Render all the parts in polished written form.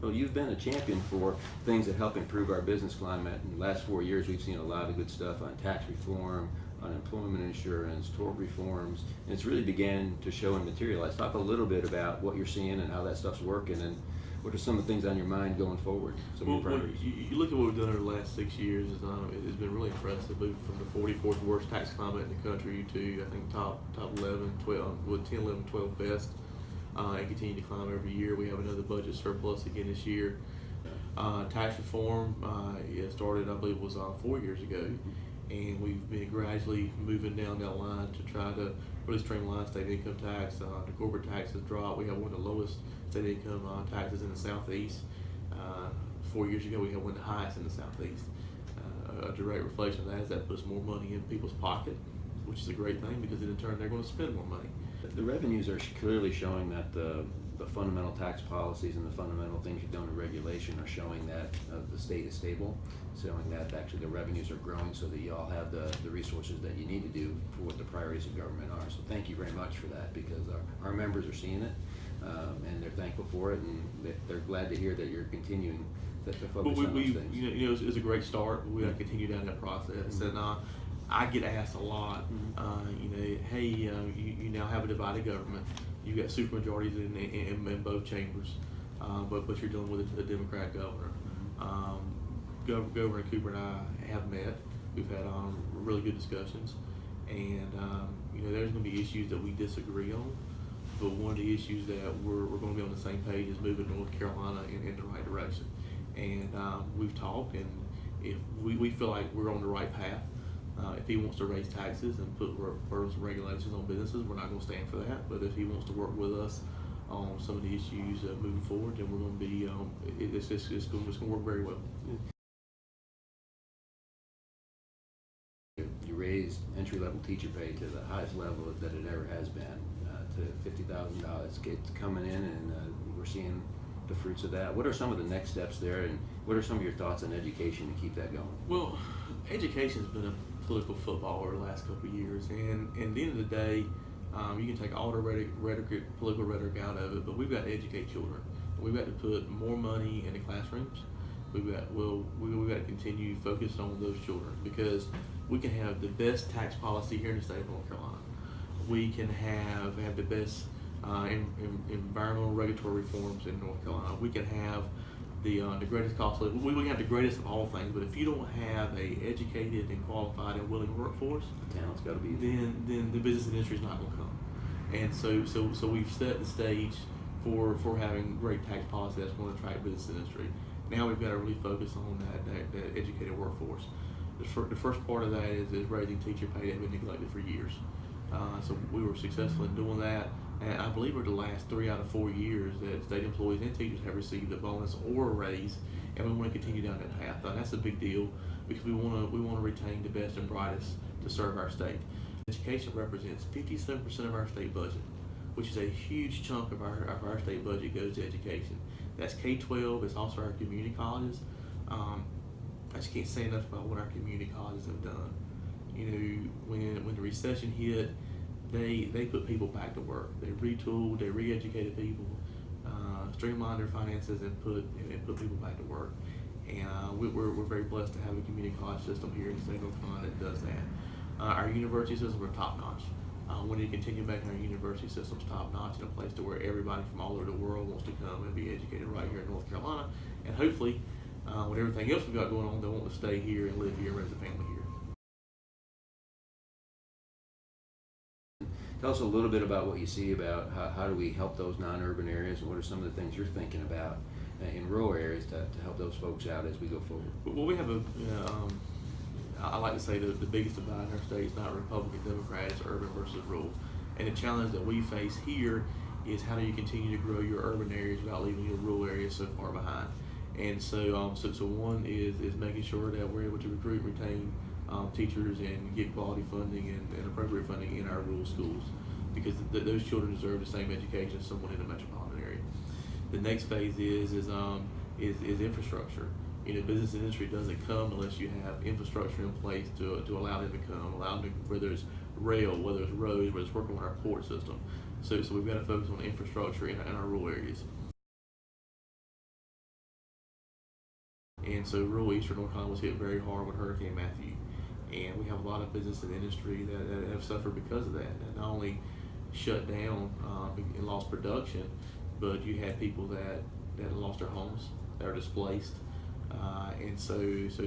Well, you've been a champion for things that help improve our business climate. In the last 4 years, we've seen a lot of good stuff on tax reform, unemployment insurance, tort reforms, and it's really began to show and materialize. Talk a little bit about what you're seeing and how that stuff's working, and what are some of the things on your mind going forward? Some of Well, your priorities. you look at what we've done over the last 6 years, it's been really impressive. Moving from the 44th worst tax climate in the country to, I think, top 11, 12, well, 10, 11, 12 best, and continue to climb every year. We have another budget surplus again this year. Tax reform it started, I believe, was 4 years ago, and we've been gradually moving down that line to try to really streamline state income tax. The corporate tax has dropped. We have one of the lowest state income taxes in the Southeast. 4 years ago, we had one of the highest in the Southeast. A direct reflection of that is that puts more money in people's pocket, which is a great thing because in turn they're going to spend more money. The revenues are clearly showing that the fundamental tax policies and the fundamental things you've done in regulation are showing that the state is stable, showing that actually the revenues are growing so that you all have the resources that you need to do for what the priorities of government are. So thank you very much for that, because our members are seeing it, and they're thankful for it, and they're glad to hear that you're continuing to focus on those things. It's a great start. We got to continue down that process. And I get asked a lot, hey, you now have a divided government. You got supermajorities in both chambers, but you're dealing with a Democrat governor. Governor Cooper and I have met. We've had really good discussions, and there's going to be issues that we disagree on. But one of the issues that we're going to be on the same page is moving North Carolina in the right direction. And we've talked, and if we feel like we're on the right path. If he wants to raise taxes and put rules and regulations on businesses, we're not going to stand for that. But if he wants to work with us on some of the issues moving forward, then we're going to be, it's going to work very well. You raised entry-level teacher pay to the highest level that it ever has been, to $50,000. It's coming in, and we're seeing the fruits of that. What are some of the next steps there, and what are some of your thoughts on education to keep that going? Well, education's been a political football over the last couple of years, and at the end of the day, you can take all the political rhetoric out of it, but we've got to educate children. We've got to put more money in the classrooms. We've got to continue focused on those children, because we can have the best tax policy here in the state of North Carolina. We can have the best environmental regulatory reforms in North Carolina. We can have the greatest cost of living. We can have the greatest of all things, but if you don't have a educated and qualified and willing workforce, Talent's got to be then the business industry is not going to come. And so we've set the stage for having great tax policy that's going to attract business industry. Now we've got to really focus on that educated workforce. The first part of that is raising teacher pay that has been neglected for years. So we were successful in doing that. And I believe we're the last 3 out of 4 years that state employees and teachers have received a bonus or a raise, and we want to continue down that path. And that's a big deal, because we want to retain the best and brightest to serve our state. Education represents 57% of our state budget, which is a huge chunk of our state budget goes to education. That's K-12. It's also our community colleges. I just can't say enough about what our community colleges have done. When the recession hit, they put people back to work. They retooled, they re-educated people, streamlined their finances, and put people back to work. And we're very blessed to have a community college system here in the state of North Carolina that does that. Our university systems are top notch. We need to continue making our university systems top notch, in a place to where everybody from all over the world wants to come and be educated right here in North Carolina. And hopefully, with everything else we've got going on, they want to stay here and live here and raise a family here. Tell us a little bit about what you see about how do we help those non-urban areas, and what are some of the things you're thinking about in rural areas to help those folks out as we go forward? Well, we have I like to say the biggest divide in our state is not Republican, Democrat, it's urban versus rural. And the challenge that we face here is, how do you continue to grow your urban areas without leaving your rural areas so far behind? And so one is making sure that we're able to recruit and retain teachers and get quality funding and appropriate funding in our rural schools, because those children deserve the same education as someone in the metropolitan area. The next phase is infrastructure. Business industry doesn't come unless you have infrastructure in place to allow them to come, whether it's rail, whether it's roads, whether it's working on our port system. So we've got to focus on infrastructure in our rural areas. And so rural eastern North Carolina was hit very hard with Hurricane Matthew. And we have a lot of business in the industry that have suffered because of that. And not only shut down and lost production, but you had people that lost their homes, that are displaced. And so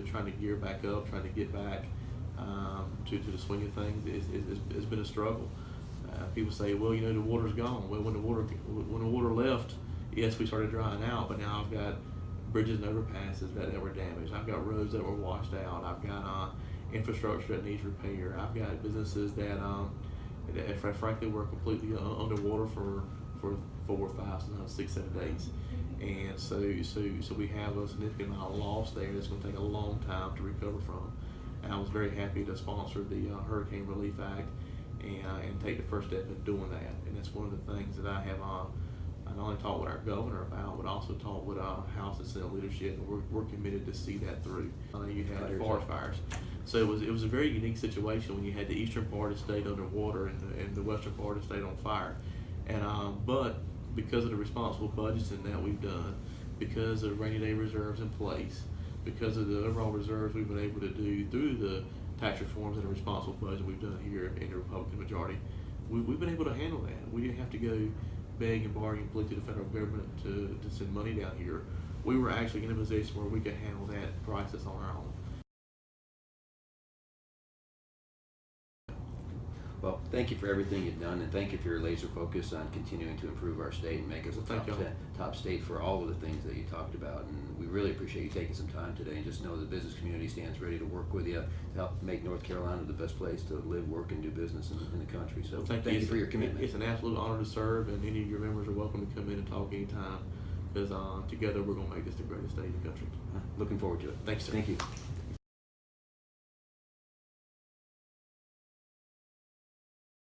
trying to gear back up, trying to get back to the swing of things has been a struggle. People say, well, the water's gone. Well, when the water left, yes, we started drying out, but now I've got bridges and overpasses that were damaged. I've got roads that were washed out. I've got infrastructure that needs repair. I've got businesses that frankly were completely underwater for 4, 5, sometimes 6, 7 days. And so we have a significant amount of loss there that's going to take a long time to recover from. And I was very happy to sponsor the Hurricane Relief Act and take the first step in doing that. And that's one of the things that I have not only talked with our governor about, but also talked with House and Senate leadership, and we're committed to see that through. You had forest fires. So it was a very unique situation when you had the eastern part of the state underwater and the western part of the state on fire. And but because of the responsible budgeting that we've done, because of rainy day reserves in place, because of the overall reserves we've been able to do through the tax reforms and the responsible budget we've done here in the Republican majority, we've been able to handle that. We didn't have to go beg and bargain and plead to the federal government to send money down here. We were actually in a position where we could handle that crisis on our own. Well, thank you for everything you've done, and thank you for your laser focus on continuing to improve our state and make us a top state for all of the things that you talked about. And we really appreciate you taking some time today, and just know the business community stands ready to work with you to help make North Carolina the best place to live, work, and do business in the country. So thank you for your commitment. It's an absolute honor to serve, and any of your members are welcome to come in and talk anytime, because together we're going to make this the greatest state in the country. Looking forward to it. Thanks, sir. Thank you.